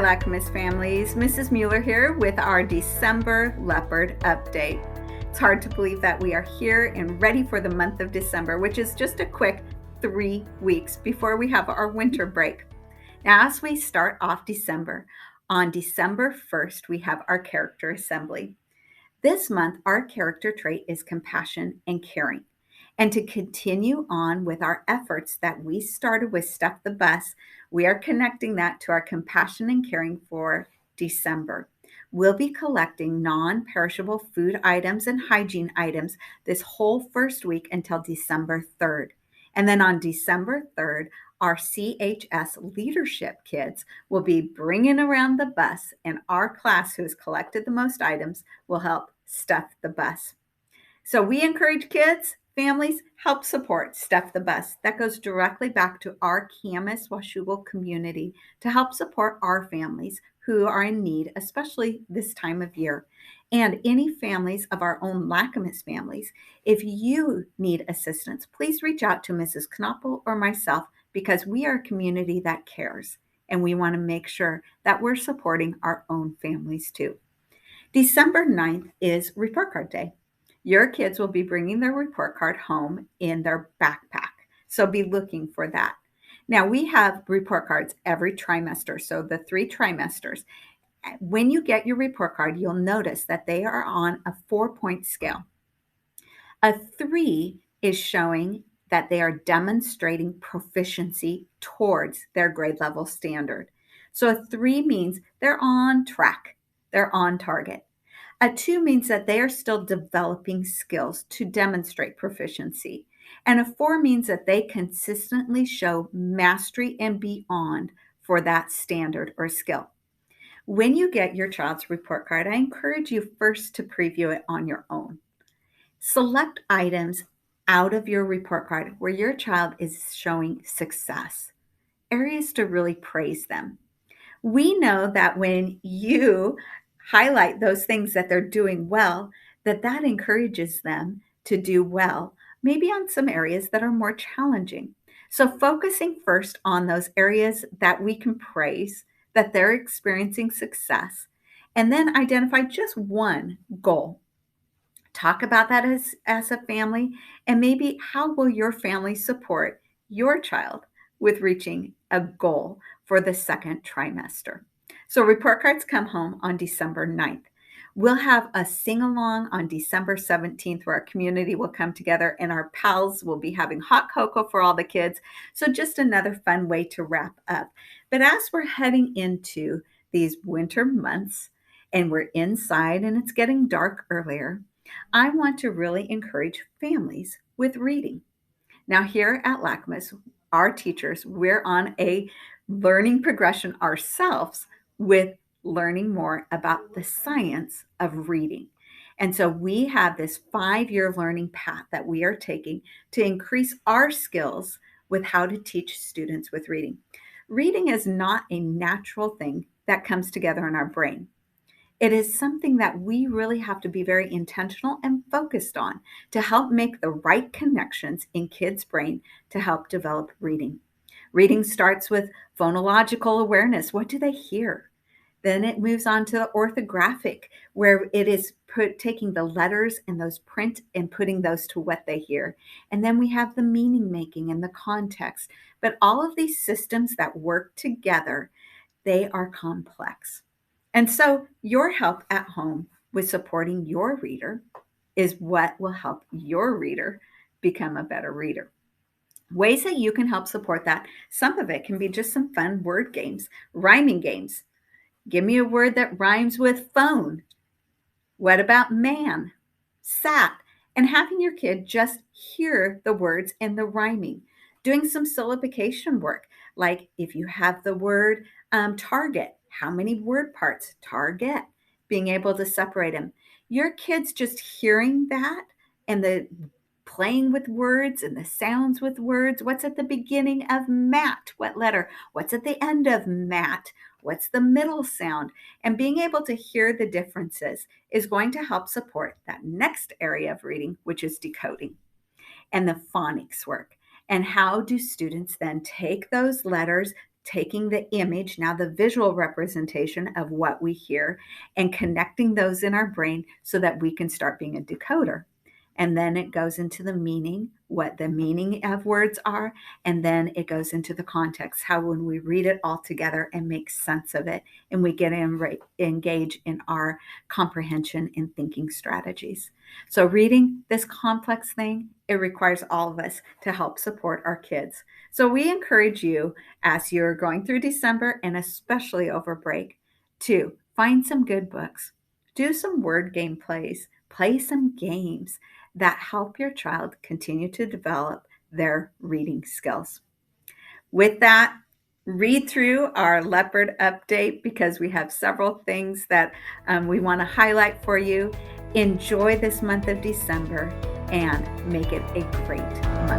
Lackmas families. Mrs. Mueller here with our December Leopard update. It's hard to believe that we are here and ready for the month of December, which is just a quick 3 weeks before we have our winter break. Now, as we start off December, on December 1st, we have our character assembly. This month, our character trait is compassion and caring. And to continue on with our efforts that we started with Stuff the Bus, we are connecting that to our compassion and caring for December. We'll be collecting non-perishable food items and hygiene items this whole first week until December 3rd. And then on December 3rd, our CHS leadership kids will be bringing around the bus, and our class who has collected the most items will help stuff the bus. So we encourage kids, families, help support Stuff the Bus. That goes directly back to our Camas Washougal community to help support our families who are in need, especially this time of year. And any families of our own Lackmas families, if you need assistance, please reach out to Mrs. Knoppel or myself because we are a community that cares and we want to make sure that we're supporting our own families too. December 9th is Report Card Day. Your kids will be bringing their report card home in their backpack, so be looking for that. Now, we have report cards every trimester, so the 3 trimesters. When you get your report card, you'll notice that they are on a 4-point scale. A 3 is showing that they are demonstrating proficiency towards their grade level standard. So a 3 means they're on track, they're on target. A 2 means that they are still developing skills to demonstrate proficiency. And a 4 means that they consistently show mastery and beyond for that standard or skill. When you get your child's report card, I encourage you first to preview it on your own. Select items out of your report card where your child is showing success, areas to really praise them. We know that when you highlight those things that they're doing well, that encourages them to do well, maybe on some areas that are more challenging. So focusing first on those areas that we can praise, that they're experiencing success, and then identify just one goal. Talk about that as a family, and maybe how will your family support your child with reaching a goal for the second trimester. So report cards come home on December 9th. We'll have a sing-along on December 17th where our community will come together and our pals will be having hot cocoa for all the kids. So just another fun way to wrap up. But as we're heading into these winter months and we're inside and it's getting dark earlier, I want to really encourage families with reading. Now here at Lackmas, our teachers, we're on a learning progression ourselves with learning more about the science of reading. And so we have this 5-year learning path that we are taking to increase our skills with how to teach students with reading. Reading is not a natural thing that comes together in our brain. It is something that we really have to be very intentional and focused on to help make the right connections in kids' brain to help develop reading. Reading starts with phonological awareness. What do they hear? Then it moves on to the orthographic, where it is taking the letters and those print and putting those to what they hear. And then we have the meaning making and the context. But all of these systems that work together, they are complex. And so your help at home with supporting your reader is what will help your reader become a better reader. Ways that you can help support that, some of it can be just some fun word games, rhyming games. Give me a word that rhymes with phone. What about man? Sat. And having your kid just hear the words and the rhyming. Doing some syllabication work, like if you have the word target, how many word parts? Target. Being able to separate them. Your kids just hearing that and the playing with words and the sounds with words. What's at the beginning of mat? What letter? What's at the end of mat? What's the middle sound? And being able to hear the differences is going to help support that next area of reading, which is decoding and the phonics work. And how do students then take those letters, taking the image, now the visual representation of what we hear, and connecting those in our brain so that we can start being a decoder. And then it goes into the meaning, what the meaning of words are, and then it goes into the context, how when we read it all together and make sense of it, and we get engage in our comprehension and thinking strategies. So reading this complex thing, it requires all of us to help support our kids. So we encourage you, as you're going through December and especially over break, to find some good books, do some word game plays, play some games that help your child continue to develop their reading skills. With that, read through our Leopard update because we have several things that we want to highlight for you. Enjoy this month of December and make it a great month.